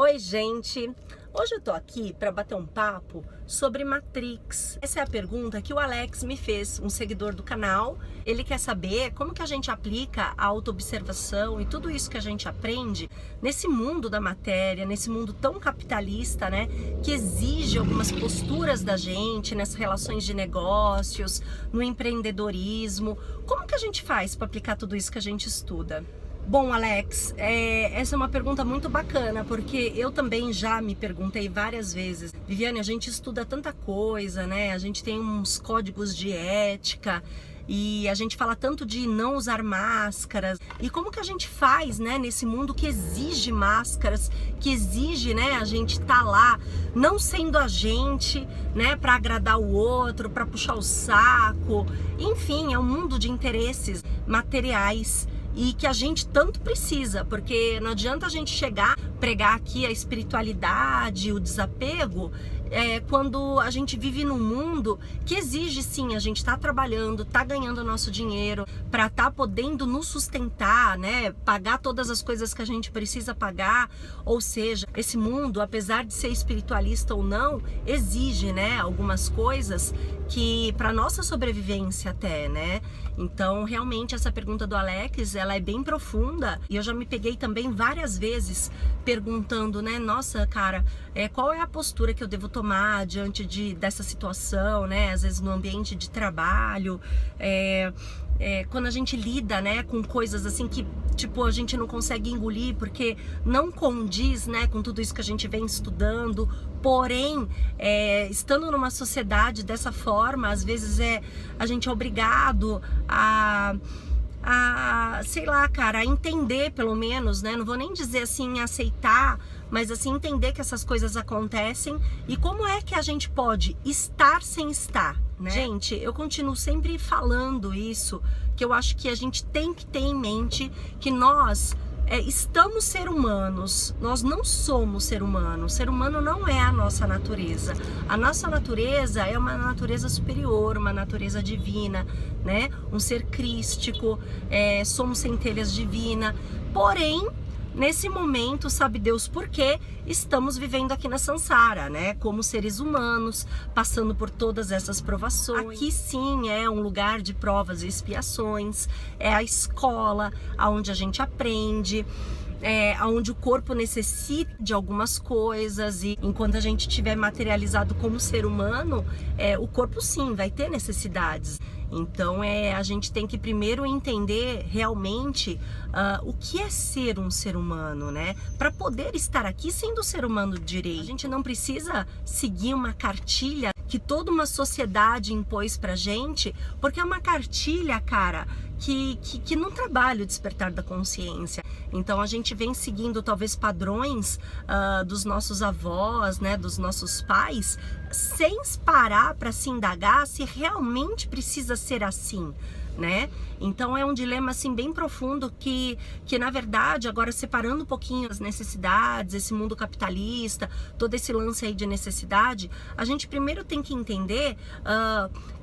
Oi, gente! Hoje eu tô aqui para bater um papo sobre Matrix. Essa é a pergunta que o Alex me fez, um seguidor do canal. Ele quer saber como que a gente aplica a autoobservação e tudo isso que a gente aprende nesse mundo da matéria, nesse mundo tão capitalista, né? Que exige algumas posturas da gente nas relações de negócios, no empreendedorismo. Como que a gente faz para aplicar tudo isso que a gente estuda? Bom, Alex, essa é uma pergunta muito bacana, porque eu também já me perguntei várias vezes. Viviane, a gente estuda tanta coisa, né? A gente tem uns códigos de ética e a gente fala tanto de não usar máscaras. E como que a gente faz, né, nesse mundo que exige máscaras, que exige, né, a gente tá lá não sendo a gente, né, para agradar o outro, para puxar o saco. Enfim, é um mundo de interesses materiais. E que a gente tanto precisa, porque não adianta a gente chegar, pregar aqui a espiritualidade, o desapego, quando a gente vive num mundo que exige sim, a gente tá trabalhando, tá ganhando o nosso dinheiro para tá podendo nos sustentar, né, pagar todas as coisas que a gente precisa pagar. Ou seja, esse mundo, apesar de ser espiritualista ou não, exige, né, algumas coisas que para nossa sobrevivência até, né? Então, realmente essa pergunta do Alex, ela é bem profunda e eu já me peguei também várias vezes perguntando, né, nossa, cara, qual é a postura que eu devo tomar diante dessa situação, né? Às vezes no ambiente de trabalho, quando a gente lida, né, com coisas assim que, tipo, a gente não consegue engolir porque não condiz, né, com tudo isso que a gente vem estudando. Porém, estando numa sociedade dessa forma, às vezes a gente é obrigado a sei lá, cara, a entender pelo menos, né? Não vou nem dizer assim, aceitar, mas assim, entender que essas coisas acontecem e como é que a gente pode estar sem estar, né? Gente, eu continuo sempre falando isso, que eu acho que a gente tem que ter em mente que nós estamos ser humanos, nós não somos ser humano. O ser humano não é a nossa natureza. A nossa natureza é uma natureza superior, uma natureza divina, né? Um ser crístico, somos centelhas divinas. Porém, nesse momento, sabe Deus por quê, estamos vivendo aqui na Sansara, né? Como seres humanos, passando por todas essas provações. Aqui sim é um lugar de provas e expiações, é a escola onde a gente aprende, onde o corpo necessita de algumas coisas e enquanto a gente estiver materializado como ser humano, o corpo sim vai ter necessidades. Então a gente tem que primeiro entender realmente o que é ser um ser humano, né? Para poder estar aqui sendo ser humano direito. A gente não precisa seguir uma cartilha que toda uma sociedade impôs pra gente, porque é uma cartilha, cara, que não trabalha o despertar da consciência. Então a gente vem seguindo talvez padrões dos nossos avós, né, dos nossos pais, sem parar para se indagar se realmente precisa ser assim, né? Então é um dilema assim bem profundo que na verdade, agora separando um pouquinho as necessidades, esse mundo capitalista, todo esse lance aí de necessidade, a gente primeiro tem que entender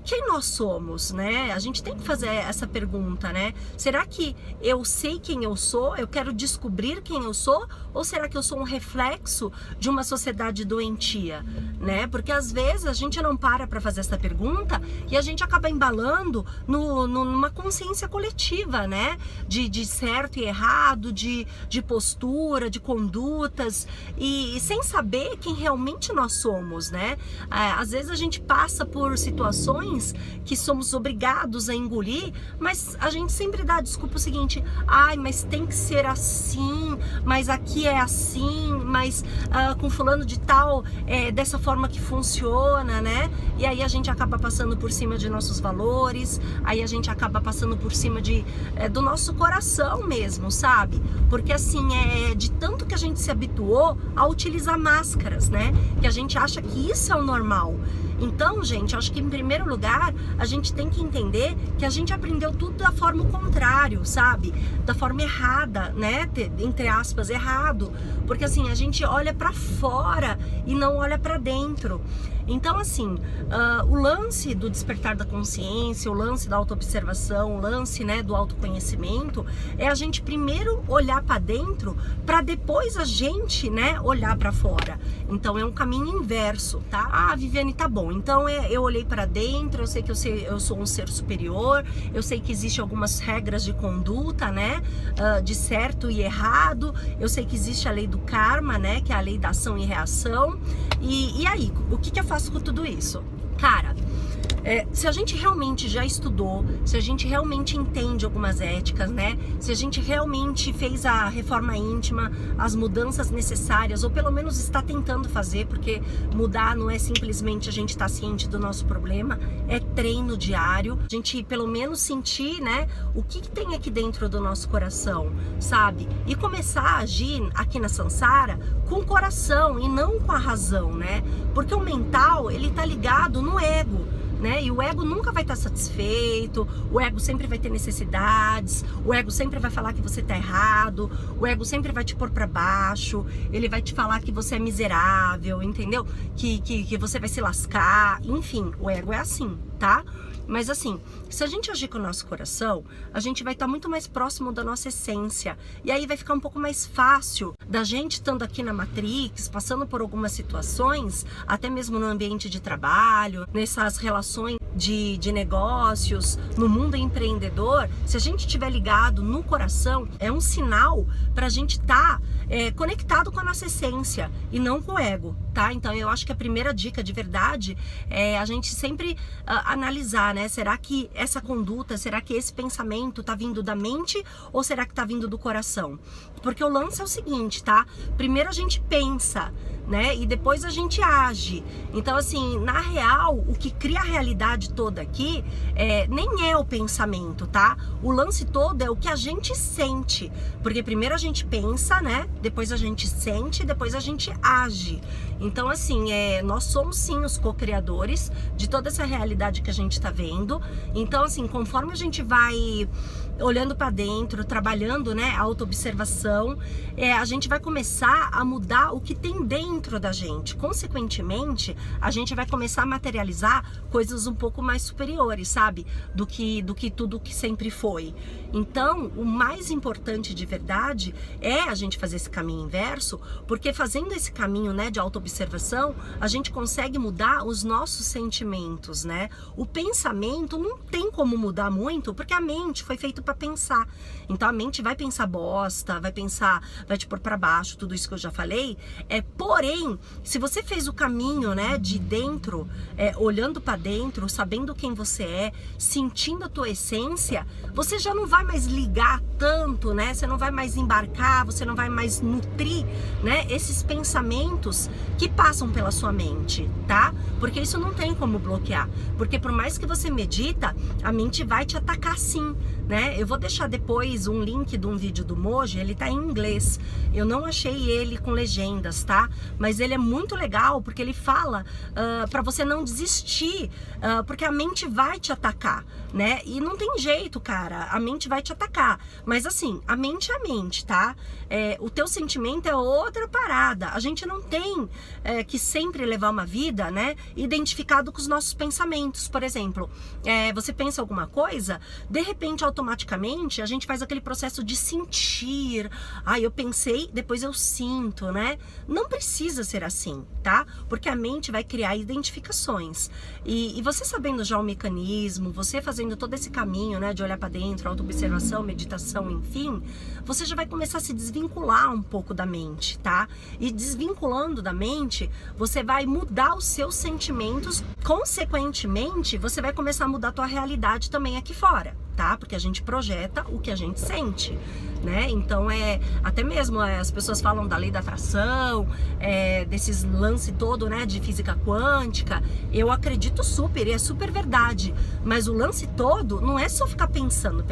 quem nós somos, né? A gente tem que fazer essa pergunta, né? Será que eu sei quem eu sou? Eu quero descobrir quem eu sou? Ou será que eu sou um reflexo de uma sociedade doentia, né? Porque às vezes a gente não para fazer essa pergunta e a gente acaba embalando numa consciência coletiva, né? De certo e errado, de postura, de condutas e sem saber quem realmente nós somos, né? Às vezes a gente passa por situações que somos obrigados a engolir, mas a gente sempre dá a desculpa o seguinte: ai, mas tem que ser assim, mas aqui é assim, mas com fulano de tal dessa forma que funciona, né? E aí a gente acaba passando por cima de nossos valores, aí a gente acaba passando por cima do nosso coração mesmo, sabe? Porque assim, de tanto que a gente se habituou a utilizar máscaras, né? Que a gente acha que isso é o normal. Então, gente, acho que em primeiro lugar a gente tem que entender que a gente aprendeu tudo da forma contrária, sabe? Da forma errada, né? Entre aspas, errado. Porque assim, a gente olha pra fora e não olha para dentro. Então, assim, o lance do despertar da consciência, o lance da autoobservação, o lance, né, do autoconhecimento, é a gente primeiro olhar para dentro, para depois a gente, né, olhar para fora. Então, é um caminho inverso, tá? Ah, Viviane, tá bom. Então, eu olhei para dentro, eu sei que eu sou um ser superior, eu sei que existem algumas regras de conduta, né, de certo e errado, eu sei que existe a lei do karma, né, que é a lei da ação e reação. E aí, o que eu faço com tudo isso? Cara, se a gente realmente já estudou, se a gente realmente entende algumas éticas, né? Se a gente realmente fez a reforma íntima, as mudanças necessárias, ou pelo menos está tentando fazer, porque mudar não é simplesmente a gente estar ciente do nosso problema, é treino diário. A gente pelo menos sentir, né, o que tem aqui dentro do nosso coração, sabe? E começar a agir aqui na Sansara com o coração e não com a razão, né? Porque o mental, ele tá ligado no ego, né? E o ego nunca vai estar satisfeito, o ego sempre vai ter necessidades, o ego sempre vai falar que você tá errado, o ego sempre vai te pôr para baixo, ele vai te falar que você é miserável, entendeu? Que você vai se lascar, enfim, o ego é assim, tá? Mas assim, se a gente agir com o nosso coração, a gente vai estar muito mais próximo da nossa essência. E aí vai ficar um pouco mais fácil da gente estando aqui na Matrix, passando por algumas situações, até mesmo no ambiente de trabalho, nessas relações de negócios, no mundo empreendedor. Se a gente estiver ligado no coração, é um sinal para a gente estar conectado com a nossa essência e não com o ego, tá? Então eu acho que a primeira dica de verdade é a gente sempre analisar, né? Será que essa conduta, será que esse pensamento tá vindo da mente ou será que tá vindo do coração? Porque o lance é o seguinte, tá? Primeiro a gente pensa, né? E depois a gente age. Então, assim, na real, o que cria a realidade toda aqui nem é o pensamento, tá? O lance todo é o que a gente sente. Porque primeiro a gente pensa, né? Depois a gente sente, depois a gente age. Então, assim, nós somos sim os co-criadores de toda essa realidade que a gente tá vendo. Então, assim, conforme a gente vai olhando para dentro, trabalhando, né, a autoobservação, a gente vai começar a mudar o que tem dentro da gente. Consequentemente, a gente vai começar a materializar coisas um pouco mais superiores, sabe? Do que tudo que sempre foi. Então, o mais importante de verdade é a gente fazer esse caminho inverso, porque fazendo esse caminho, né, de autoobservação, a gente consegue mudar os nossos sentimentos, né? O pensamento não tem como mudar muito, porque a mente foi feita para pensar. Então a mente vai pensar bosta, vai te pôr para baixo, tudo isso que eu já falei. Porém, se você fez o caminho, né, de dentro, olhando para dentro, sabendo quem você é, sentindo a tua essência, você já não vai mais ligar tanto, né? Você não vai mais embarcar, você não vai mais nutrir, né, esses pensamentos que passam pela sua mente, tá? Porque isso não tem como bloquear. Porque por mais que você medita, a mente vai te atacar sim, né? Eu vou deixar depois um link de um vídeo do Moji, ele tá em inglês. Eu não achei ele com legendas, tá? Mas ele é muito legal porque ele fala para você não desistir, porque a mente vai te atacar, né? E não tem jeito, cara, a mente vai te atacar. Mas assim, a mente é a mente, tá? O teu sentimento é outra parada. A gente não tem que sempre levar uma vida, né, identificado com os nossos pensamentos. Por exemplo, você pensa alguma coisa, de repente, automaticamente, a gente faz aquele processo de sentir. Eu pensei, depois eu sinto, né? Não precisa ser assim, tá? Porque a mente vai criar identificações. E você sabendo já o mecanismo, você fazendo todo esse caminho, né, de olhar para dentro, autoobservação, meditação, enfim, você já vai começar a se desvincular um pouco da mente, tá? E desvinculando da mente, você vai mudar os seus sentimentos. Consequentemente, você vai começar a mudar a tua realidade também aqui fora, tá? Porque a gente projeta o que a gente sente, né? Então até mesmo as pessoas falam da lei da atração, desses lance todo, né, de física quântica. Eu acredito super, e é super verdade. Mas o lance todo não é só ficar pensando,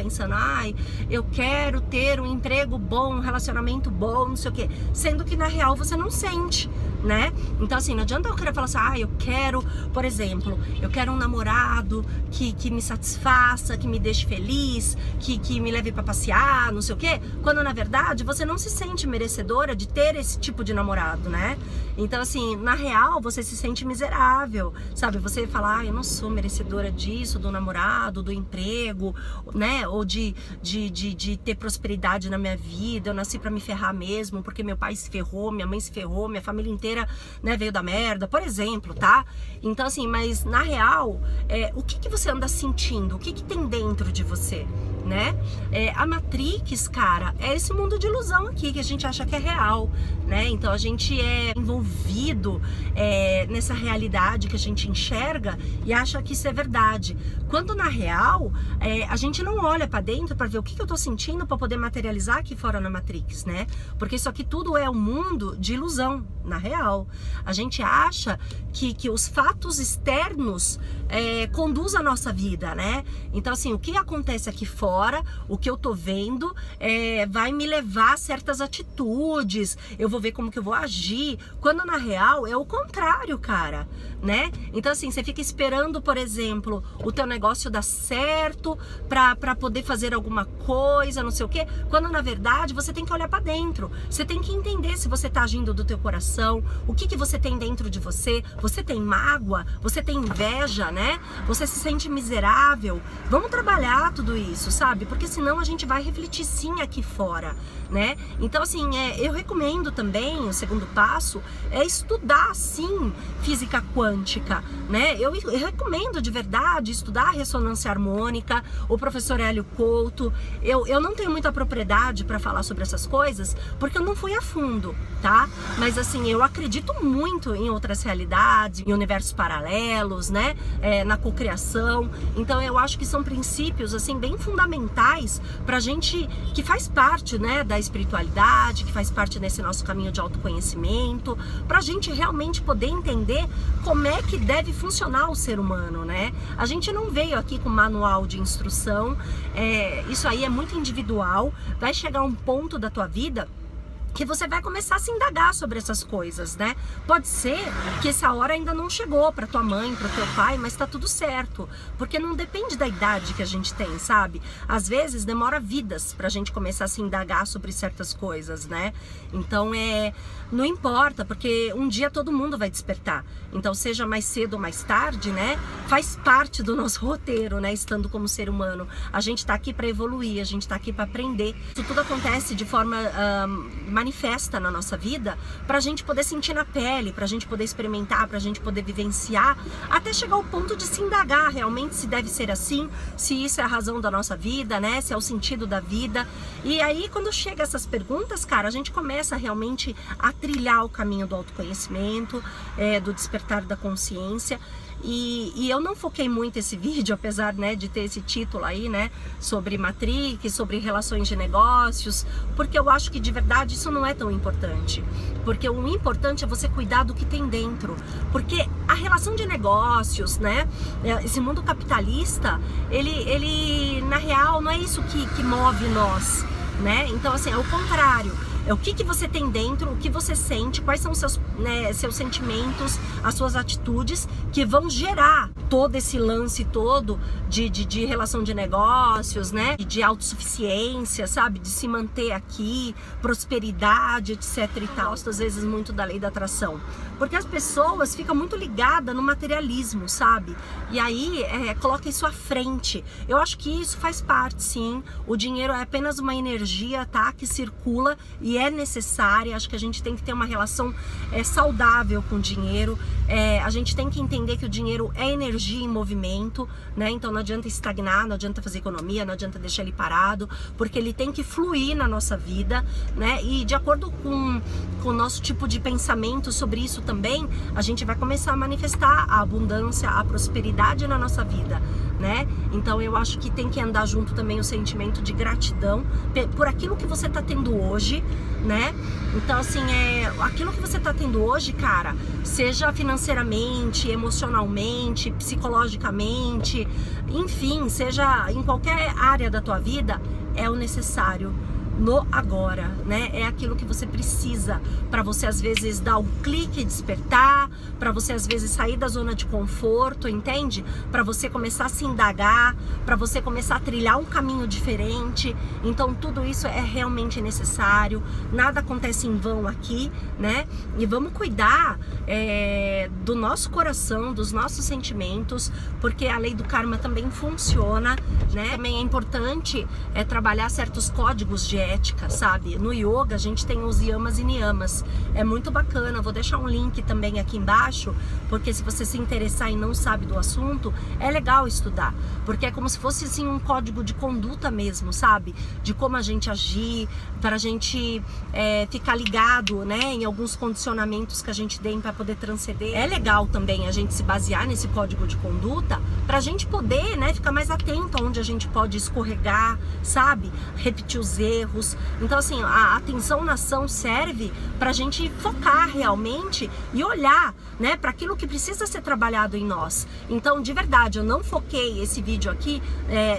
eu quero ter um emprego bom, um relacionamento bom, não sei o quê. Sendo que na real você não sente, né? Então assim, não adianta eu querer falar assim, eu quero, por exemplo, eu quero um namorado que me satisfaça, que me deixe feliz, que me leve pra passear, não sei o quê, quando na verdade você não se sente merecedora de ter esse tipo de namorado, né? Então assim, na real, você se sente miserável, sabe? Você fala, eu não sou merecedora disso, do namorado, do emprego, né? Ou de ter prosperidade na minha vida, eu nasci pra me ferrar mesmo, porque meu pai se ferrou, minha mãe se ferrou, minha família inteira, né, veio da merda, por exemplo, tá? Então assim, mas na real, o que você anda sentindo? O que tem dentro de você, né? A Matrix, cara, é esse mundo de ilusão aqui, que a gente acha que é real, né? Então a gente é envolvido nessa realidade que a gente enxerga e acha que isso é verdade. Quando na real, a gente não olha pra dentro pra ver o que eu tô sentindo pra poder materializar aqui fora na Matrix, né? Porque isso aqui tudo é um mundo de ilusão, na real. A gente acha que os fatos externos conduzem a nossa vida, né? Então assim, o que acontece aqui fora, o que eu tô vendo, vai me levar a certas atitudes, eu vou ver como que eu vou agir, quando na real é o contrário, cara, né? Então assim, você fica esperando, por exemplo, o teu negócio dar certo pra poder fazer alguma coisa, não sei o quê, quando na verdade você tem que olhar pra dentro, você tem que entender se você tá agindo do teu coração, o que você tem dentro de você tem mágoa, você tem inveja, né? Você se sente miserável, vamos trabalhar tudo isso, sabe? Porque senão a gente vai refletir sim aqui fora, né? Então assim, eu recomendo também, o segundo passo, é estudar sim física quântica, né? Eu recomendo de verdade estudar ressonância harmônica, o professor Hélio Couto. Eu não tenho muita propriedade para falar sobre essas coisas, porque eu não fui a fundo, tá? Mas assim, eu acredito muito em outras realidades, em universos paralelos, né? Na cocriação. Então eu acho que são princípios assim bem fundamentais pra gente, que faz parte, né, da espiritualidade, que faz parte desse nosso caminho de autoconhecimento, pra gente realmente poder entender como é que deve funcionar o ser humano, né? A gente não veio aqui com manual de instrução, isso aí é muito individual, vai chegar um ponto da tua vida que você vai começar a se indagar sobre essas coisas, né? Pode ser que essa hora ainda não chegou pra tua mãe, pro teu pai, mas tá tudo certo, porque não depende da idade que a gente tem, sabe? Às vezes demora vidas pra gente começar a se indagar sobre certas coisas, né? Então não importa, porque um dia todo mundo vai despertar. Então seja mais cedo ou mais tarde, né? Faz parte do nosso roteiro, né? Estando como ser humano. A gente tá aqui pra evoluir, a gente tá aqui pra aprender. Isso tudo acontece de forma manifesta na nossa vida, pra gente poder sentir na pele, pra gente poder experimentar, pra gente poder vivenciar, até chegar ao ponto de se indagar realmente se deve ser assim, se isso é a razão da nossa vida, né? Se é o sentido da vida. E aí, quando chega essas perguntas, cara, a gente começa realmente a trilhar o caminho do autoconhecimento, do despertar da consciência. E eu não foquei muito esse vídeo, apesar, né, de ter esse título aí, né, sobre Matrix, sobre relações de negócios, porque eu acho que de verdade isso não é tão importante. Porque o importante é você cuidar do que tem dentro. Porque a relação de negócios, né, esse mundo capitalista, ele na real não é isso que move nós, né? Então assim, é o contrário. É o que você tem dentro, o que você sente, quais são os seus sentimentos, as suas atitudes que vão gerar todo esse lance todo de relação de negócios, né? De autossuficiência, sabe? De se manter aqui, prosperidade, etc e tal. Gosto às vezes muito da lei da atração, porque as pessoas ficam muito ligadas no materialismo, sabe? E aí coloca isso à frente. Eu acho que isso faz parte, sim. O dinheiro é apenas uma energia, tá? Que circula e é necessária. Acho que a gente tem que ter uma relação saudável com o dinheiro. A gente tem que entender que o dinheiro é energia em movimento, né? Então não adianta estagnar, não adianta fazer economia, não adianta deixar ele parado, porque ele tem que fluir na nossa vida, né? E de acordo com o nosso tipo de pensamento sobre isso também, a gente vai começar a manifestar a abundância, a prosperidade na nossa vida, né? Então eu acho que tem que andar junto também o sentimento de gratidão por aquilo que você tá tendo hoje, né? Então assim, aquilo que você tá tendo hoje, cara, seja financeiramente, emocionalmente, psicologicamente, enfim, seja em qualquer área da tua vida, é o necessário no agora, né? É aquilo que você precisa para você às vezes dar um clique e despertar, para você às vezes sair da zona de conforto, entende? Para você começar a se indagar, para você começar a trilhar um caminho diferente. Então tudo isso é realmente necessário, nada acontece em vão aqui, né? E vamos cuidar do nosso coração, dos nossos sentimentos, porque a lei do karma também funciona, né? Também é importante trabalhar certos códigos de ética, sabe? No yoga a gente tem os yamas e niyamas, é muito bacana, vou deixar um link também aqui embaixo, porque se você se interessar e não sabe do assunto, é legal estudar, porque é como se fosse assim um código de conduta mesmo, sabe? De como a gente agir, para a gente ficar ligado, né, em alguns condicionamentos que a gente tem para poder transcender. É legal também a gente se basear nesse código de conduta para a gente poder, né, ficar mais atento aonde a gente pode escorregar, sabe? Repetir os erros. Então assim, a atenção na ação serve para a gente focar realmente e olhar, né, para aquilo que precisa ser trabalhado em nós. Então, de verdade, eu não foquei esse vídeo aqui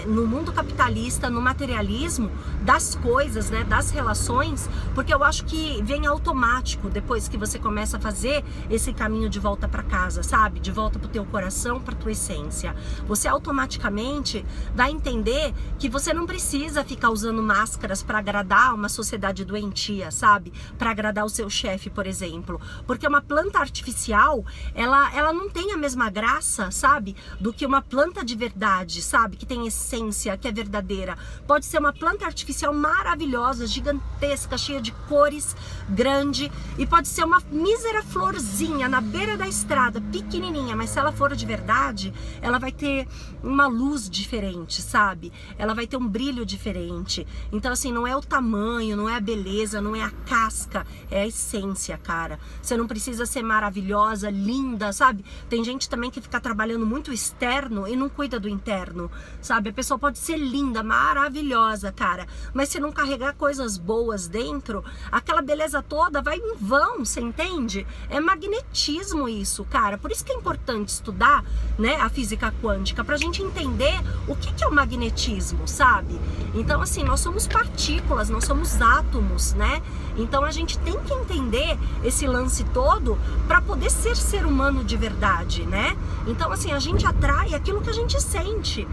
no mundo capitalista, no materialismo das coisas, né, das relações, porque eu acho que vem automático depois que você começa a fazer esse caminho de volta para casa, sabe? De volta pro teu coração, pra tua essência. Você automaticamente vai entender que você não precisa ficar usando máscaras para agradar uma sociedade doentia, sabe? Para agradar o seu chefe, por exemplo. Porque uma planta artificial, ela não tem a mesma graça, sabe? Do que uma planta de verdade, sabe? Que tem essência, que é verdadeira. Pode ser uma planta artificial maravilhosa, gigantesca, cheia de cores, grande, e pode ser uma mísera florzinha na beira da estrada, pequenininha, mas se ela for de verdade, ela vai ter uma luz diferente, sabe? Ela vai ter um brilho diferente. Então assim, não é o tamanho, não é a beleza, não é a casca, é a essência, cara. Você não precisa ser maravilhosa, linda, sabe? Tem gente também que fica trabalhando muito externo e não cuida do interno, sabe? A pessoa pode ser linda, maravilhosa, cara, mas se não carregar coisas boas dentro, aquela beleza toda vai em vão, você entende? É magnetismo isso, cara. Por isso que é importante estudar, né, a física quântica, pra gente entender o que é o magnetismo, sabe? Então assim, nós somos partículas, nós somos átomos, né? Então a gente tem que entender esse lance todo para poder ser humano de verdade, né? Então assim, a gente atrai aquilo que a gente sente,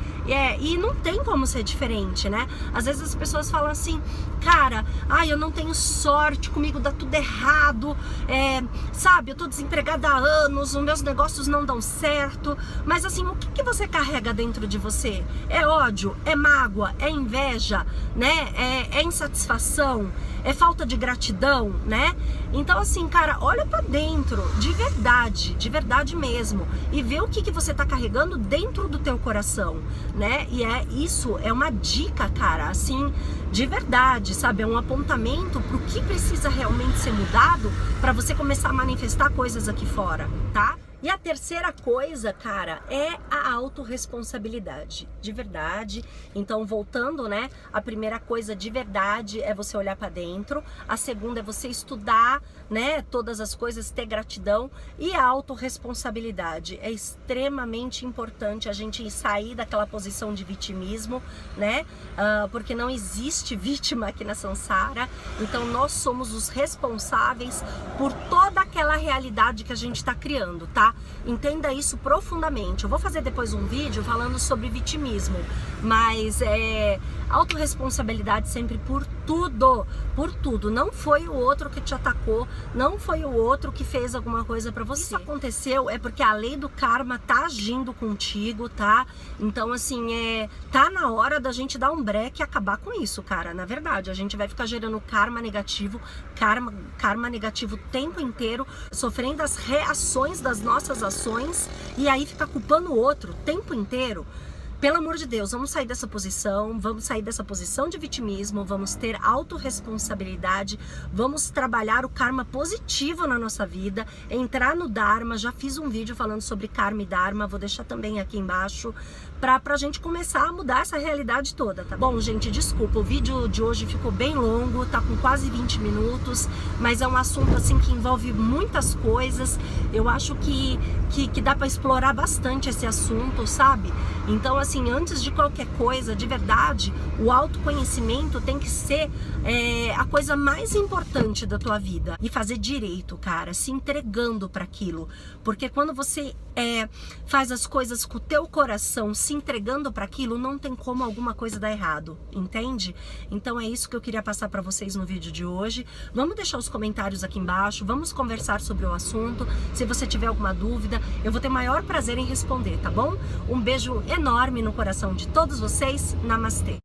e não tem como ser diferente, né? Às vezes as pessoas falam assim, cara, eu não tenho sorte, comigo dá tudo errado, sabe, eu tô desempregada há anos, os meus negócios não dão certo, mas assim, o que você carrega dentro de você? É ódio, é mágoa, é inveja, né? É insatisfação, é falta de gratidão, né? Então assim, cara, olha pra dentro, de verdade mesmo, e vê o que você tá carregando dentro do teu coração, né? E isso é uma dica, cara, assim, de verdade, sabe? É um apontamento pro que precisa realmente ser mudado pra você começar a manifestar coisas aqui fora, tá? E a terceira coisa, cara, é a autorresponsabilidade, de verdade. Então, voltando, né? A primeira coisa de verdade é você olhar para dentro. A segunda é você estudar, né? Todas as coisas, ter gratidão. E a autorresponsabilidade. É extremamente importante a gente sair daquela posição de vitimismo, né? Porque não existe vítima aqui na Sansara. Então, nós somos os responsáveis por toda aquela realidade que a gente está criando, tá? Entenda isso profundamente. Eu vou fazer depois um vídeo falando sobre vitimismo, mas autorresponsabilidade sempre por tudo, por tudo. Não foi o outro que te atacou, não foi o outro que fez alguma coisa pra você. Isso aconteceu porque a lei do karma tá agindo contigo, tá? Então assim, tá na hora da gente dar um break e acabar com isso, cara. Na verdade, a gente vai ficar gerando karma negativo o tempo inteiro, sofrendo as reações das nossas ações, e aí fica culpando o outro o tempo inteiro. Pelo amor de Deus, vamos sair dessa posição de vitimismo, vamos ter autorresponsabilidade, vamos trabalhar o karma positivo na nossa vida, entrar no Dharma. Já fiz um vídeo falando sobre karma e Dharma, vou deixar também aqui embaixo, pra gente começar a mudar essa realidade toda, tá bom, gente? Desculpa, o vídeo de hoje ficou bem longo, tá com quase 20 minutos, mas é um assunto assim que envolve muitas coisas. Eu acho que dá pra explorar bastante esse assunto, sabe? Então, assim, antes de qualquer coisa, de verdade, o autoconhecimento tem que ser a coisa mais importante da tua vida. E fazer direito, cara, se entregando para aquilo. Porque quando você faz as coisas com o teu coração, se entregando para aquilo, não tem como alguma coisa dar errado, entende? Então é isso que eu queria passar para vocês no vídeo de hoje. Vamos deixar os comentários aqui embaixo, vamos conversar sobre o assunto. Se você tiver alguma dúvida, eu vou ter o maior prazer em responder, tá bom? Um beijo enorme no coração de todos vocês. Namastê!